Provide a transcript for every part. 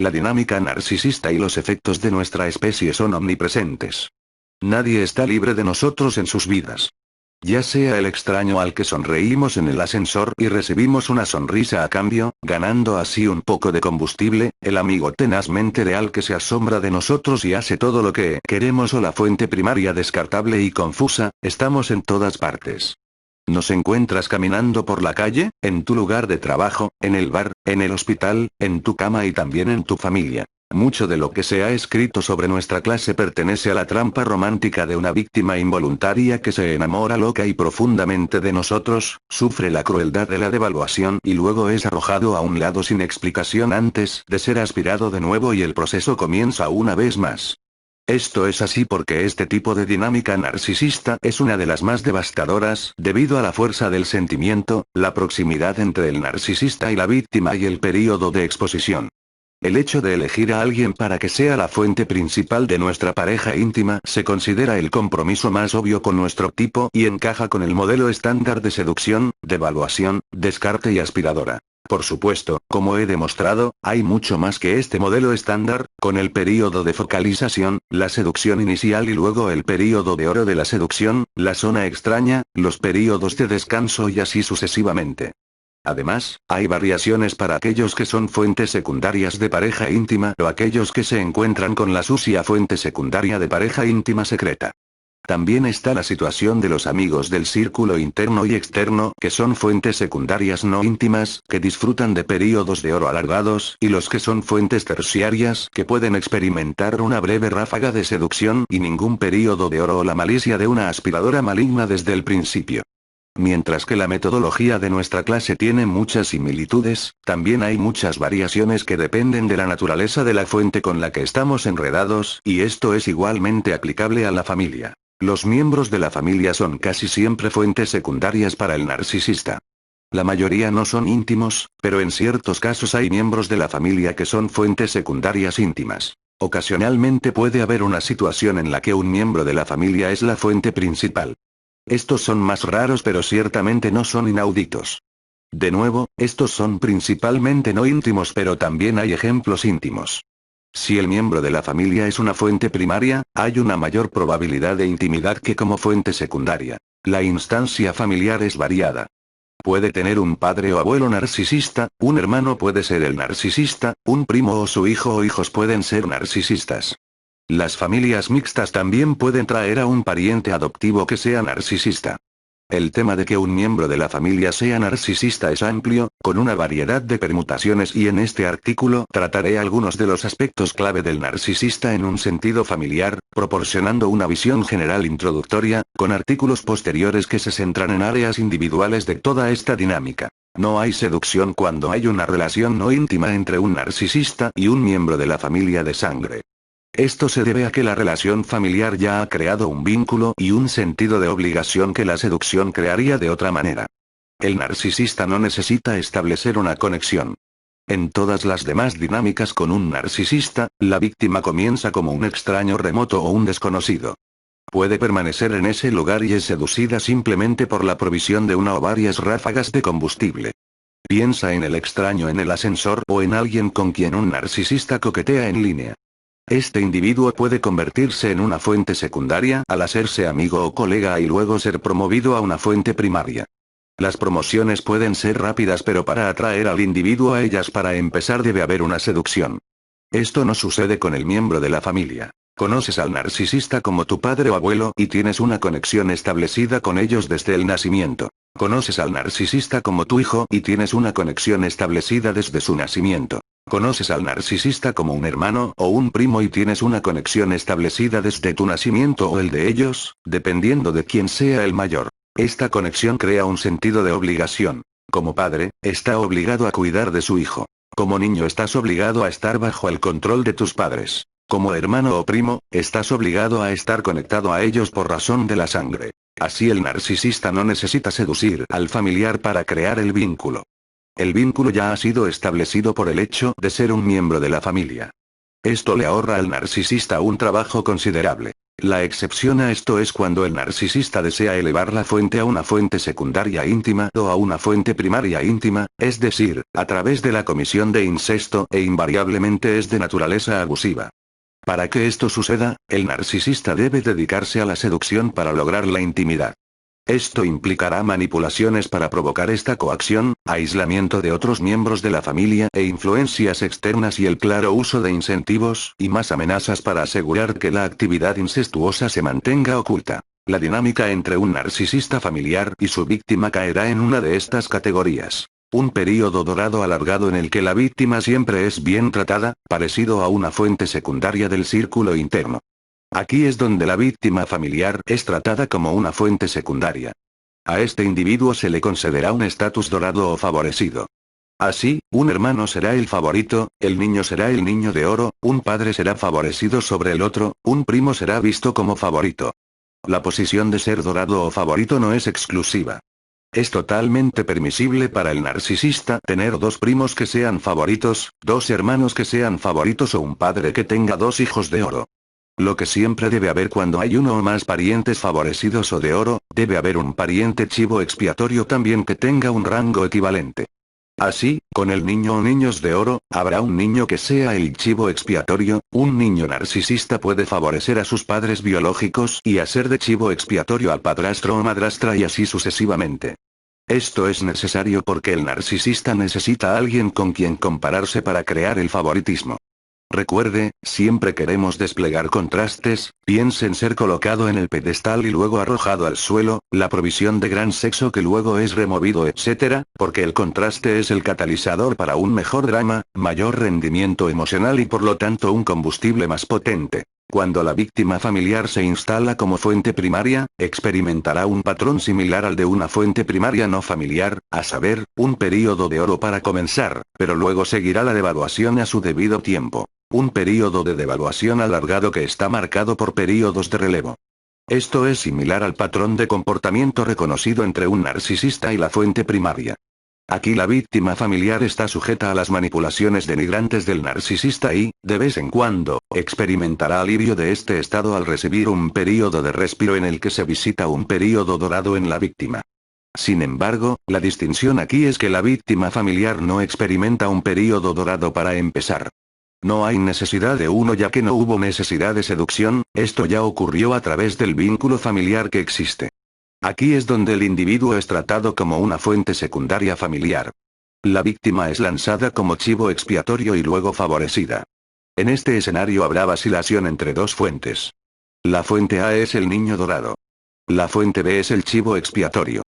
La dinámica narcisista y los efectos de nuestra especie son omnipresentes. Nadie está libre de nosotros en sus vidas. Ya sea el extraño al que sonreímos en el ascensor y recibimos una sonrisa a cambio, ganando así un poco de combustible, el amigo tenazmente leal que se asombra de nosotros y hace todo lo que queremos o la fuente primaria descartable y confusa, estamos en todas partes. ¿Nos encuentras caminando por la calle, en tu lugar de trabajo, en el bar, en el hospital, en tu cama y también en tu familia? Mucho de lo que se ha escrito sobre nuestra clase pertenece a la trampa romántica de una víctima involuntaria que se enamora loca y profundamente de nosotros, sufre la crueldad de la devaluación y luego es arrojado a un lado sin explicación antes de ser aspirado de nuevo y el proceso comienza una vez más. Esto es así porque este tipo de dinámica narcisista es una de las más devastadoras, debido a la fuerza del sentimiento, la proximidad entre el narcisista y la víctima y el período de exposición. El hecho de elegir a alguien para que sea la fuente principal de nuestra pareja íntima se considera el compromiso más obvio con nuestro tipo y encaja con el modelo estándar de seducción, devaluación, descarte y aspiradora. Por supuesto, como he demostrado, hay mucho más que este modelo estándar, con el período de focalización, la seducción inicial y luego el período de oro de la seducción, la zona extraña, los períodos de descanso y así sucesivamente. Además, hay variaciones para aquellos que son fuentes secundarias de pareja íntima o aquellos que se encuentran con la sucia fuente secundaria de pareja íntima secreta. También está la situación de los amigos del círculo interno y externo, que son fuentes secundarias no íntimas, que disfrutan de períodos de oro alargados, y los que son fuentes terciarias, que pueden experimentar una breve ráfaga de seducción y ningún período de oro o la malicia de una aspiradora maligna desde el principio. Mientras que la metodología de nuestra clase tiene muchas similitudes, también hay muchas variaciones que dependen de la naturaleza de la fuente con la que estamos enredados, y esto es igualmente aplicable a la familia. Los miembros de la familia son casi siempre fuentes secundarias para el narcisista. La mayoría no son íntimos, pero en ciertos casos hay miembros de la familia que son fuentes secundarias íntimas. Ocasionalmente puede haber una situación en la que un miembro de la familia es la fuente principal. Estos son más raros pero ciertamente no son inauditos. De nuevo, estos son principalmente no íntimos pero también hay ejemplos íntimos. Si el miembro de la familia es una fuente primaria, hay una mayor probabilidad de intimidad que como fuente secundaria. La instancia familiar es variada. Puede tener un padre o abuelo narcisista, un hermano puede ser el narcisista, un primo o su hijo o hijos pueden ser narcisistas. Las familias mixtas también pueden traer a un pariente adoptivo que sea narcisista. El tema de que un miembro de la familia sea narcisista es amplio, con una variedad de permutaciones y en este artículo trataré algunos de los aspectos clave del narcisista en un sentido familiar, proporcionando una visión general introductoria, con artículos posteriores que se centran en áreas individuales de toda esta dinámica. No hay seducción cuando hay una relación no íntima entre un narcisista y un miembro de la familia de sangre. Esto se debe a que la relación familiar ya ha creado un vínculo y un sentido de obligación que la seducción crearía de otra manera. El narcisista no necesita establecer una conexión. En todas las demás dinámicas con un narcisista, la víctima comienza como un extraño remoto o un desconocido. Puede permanecer en ese lugar y es seducida simplemente por la provisión de una o varias ráfagas de combustible. Piensa en el extraño en el ascensor o en alguien con quien un narcisista coquetea en línea. Este individuo puede convertirse en una fuente secundaria al hacerse amigo o colega y luego ser promovido a una fuente primaria. Las promociones pueden ser rápidas pero para atraer al individuo a ellas para empezar debe haber una seducción. Esto no sucede con el miembro de la familia. Conoces al narcisista como tu padre o abuelo y tienes una conexión establecida con ellos desde el nacimiento. Conoces al narcisista como tu hijo y tienes una conexión establecida desde su nacimiento. Conoces al narcisista como un hermano o un primo y tienes una conexión establecida desde tu nacimiento o el de ellos, dependiendo de quién sea el mayor. Esta conexión crea un sentido de obligación. Como padre, está obligado a cuidar de su hijo. Como niño estás obligado a estar bajo el control de tus padres. Como hermano o primo, estás obligado a estar conectado a ellos por razón de la sangre. Así el narcisista no necesita seducir al familiar para crear el vínculo. El vínculo ya ha sido establecido por el hecho de ser un miembro de la familia. Esto le ahorra al narcisista un trabajo considerable. La excepción a esto es cuando el narcisista desea elevar la fuente a una fuente secundaria íntima o a una fuente primaria íntima, es decir, a través de la comisión de incesto e invariablemente es de naturaleza abusiva. Para que esto suceda, el narcisista debe dedicarse a la seducción para lograr la intimidad. Esto implicará manipulaciones para provocar esta coacción, aislamiento de otros miembros de la familia e influencias externas y el claro uso de incentivos y más amenazas para asegurar que la actividad incestuosa se mantenga oculta. La dinámica entre un narcisista familiar y su víctima caerá en una de estas categorías. Un período dorado alargado en el que la víctima siempre es bien tratada, parecido a una fuente secundaria del círculo interno. Aquí es donde la víctima familiar es tratada como una fuente secundaria. A este individuo se le concederá un estatus dorado o favorecido. Así, un hermano será el favorito, el niño será el niño de oro, un padre será favorecido sobre el otro, un primo será visto como favorito. La posición de ser dorado o favorito no es exclusiva. Es totalmente permisible para el narcisista tener dos primos que sean favoritos, dos hermanos que sean favoritos o un padre que tenga dos hijos de oro. Lo que siempre debe haber cuando hay uno o más parientes favorecidos o de oro, debe haber un pariente chivo expiatorio también que tenga un rango equivalente. Así, con el niño o niños de oro, habrá un niño que sea el chivo expiatorio, un niño narcisista puede favorecer a sus padres biológicos y hacer de chivo expiatorio al padrastro o madrastra y así sucesivamente. Esto es necesario porque el narcisista necesita a alguien con quien compararse para crear el favoritismo. Recuerde, siempre queremos desplegar contrastes, piense en ser colocado en el pedestal y luego arrojado al suelo, la provisión de gran sexo que luego es removido, etc., porque el contraste es el catalizador para un mejor drama, mayor rendimiento emocional y por lo tanto un combustible más potente. Cuando la víctima familiar se instala como fuente primaria, experimentará un patrón similar al de una fuente primaria no familiar, a saber, un período de oro para comenzar, pero luego seguirá la devaluación a su debido tiempo. Un período de devaluación alargado que está marcado por períodos de relevo. Esto es similar al patrón de comportamiento reconocido entre un narcisista y la fuente primaria. Aquí la víctima familiar está sujeta a las manipulaciones denigrantes del narcisista y, de vez en cuando, experimentará alivio de este estado al recibir un período de respiro en el que se visita un período dorado en la víctima. Sin embargo, la distinción aquí es que la víctima familiar no experimenta un período dorado para empezar. No hay necesidad de uno ya que no hubo necesidad de seducción, esto ya ocurrió a través del vínculo familiar que existe. Aquí es donde el individuo es tratado como una fuente secundaria familiar. La víctima es lanzada como chivo expiatorio y luego favorecida. En este escenario habrá vacilación entre dos fuentes. La fuente A es el niño dorado. La fuente B es el chivo expiatorio.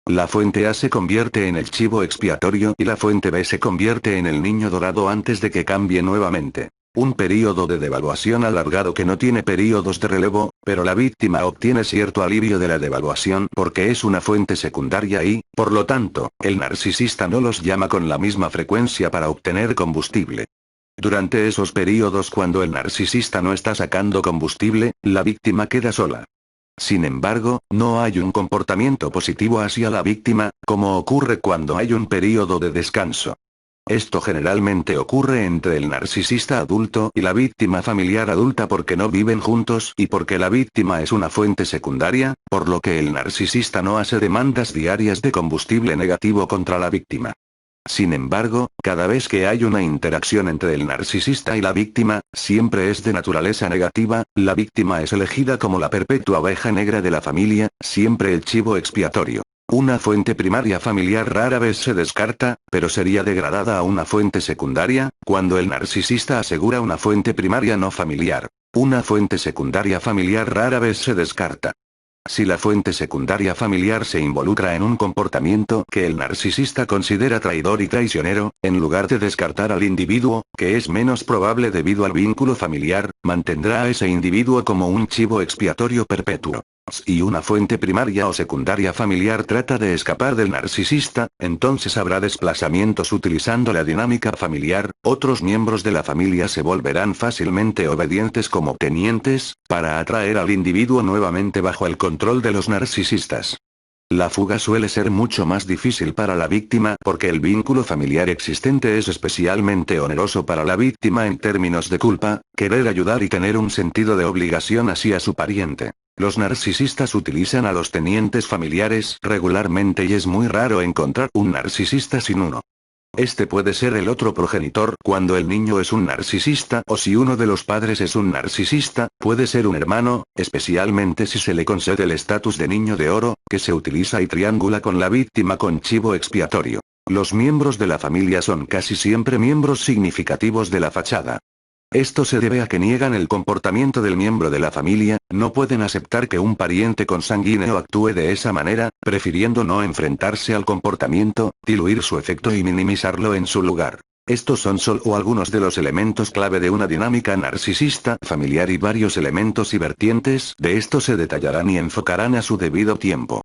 La fuente A se convierte en el chivo expiatorio y la fuente B se convierte en el niño dorado antes de que cambie nuevamente. Un período de devaluación alargado que no tiene períodos de relevo, pero la víctima obtiene cierto alivio de la devaluación porque es una fuente secundaria y, por lo tanto, el narcisista no los llama con la misma frecuencia para obtener combustible. Durante esos períodos cuando el narcisista no está sacando combustible, la víctima queda sola. Sin embargo, no hay un comportamiento positivo hacia la víctima, como ocurre cuando hay un período de descanso. Esto generalmente ocurre entre el narcisista adulto y la víctima familiar adulta porque no viven juntos y porque la víctima es una fuente secundaria, por lo que el narcisista no hace demandas diarias de combustible negativo contra la víctima. Sin embargo, cada vez que hay una interacción entre el narcisista y la víctima, siempre es de naturaleza negativa, la víctima es elegida como la perpetua oveja negra de la familia, siempre el chivo expiatorio. Una fuente primaria familiar rara vez se descarta, pero sería degradada a una fuente secundaria, cuando el narcisista asegura una fuente primaria no familiar. Una fuente secundaria familiar rara vez se descarta. Si la fuente secundaria familiar se involucra en un comportamiento que el narcisista considera traidor y traicionero, en lugar de descartar al individuo, que es menos probable debido al vínculo familiar, mantendrá a ese individuo como un chivo expiatorio perpetuo. Si una fuente primaria o secundaria familiar trata de escapar del narcisista, entonces habrá desplazamientos utilizando la dinámica familiar, otros miembros de la familia se volverán fácilmente obedientes como tenientes, para atraer al individuo nuevamente bajo el control de los narcisistas. La fuga suele ser mucho más difícil para la víctima porque el vínculo familiar existente es especialmente oneroso para la víctima en términos de culpa, querer ayudar y tener un sentido de obligación hacia su pariente. Los narcisistas utilizan a los tenientes familiares regularmente y es muy raro encontrar un narcisista sin uno. Este puede ser el otro progenitor cuando el niño es un narcisista o si uno de los padres es un narcisista, puede ser un hermano, especialmente si se le concede el estatus de niño de oro, que se utiliza y triangula con la víctima con chivo expiatorio. Los miembros de la familia son casi siempre miembros significativos de la fachada. Esto se debe a que niegan el comportamiento del miembro de la familia, no pueden aceptar que un pariente consanguíneo actúe de esa manera, prefiriendo no enfrentarse al comportamiento, diluir su efecto y minimizarlo en su lugar. Estos son solo algunos de los elementos clave de una dinámica narcisista familiar y varios elementos y vertientes de esto se detallarán y enfocarán a su debido tiempo.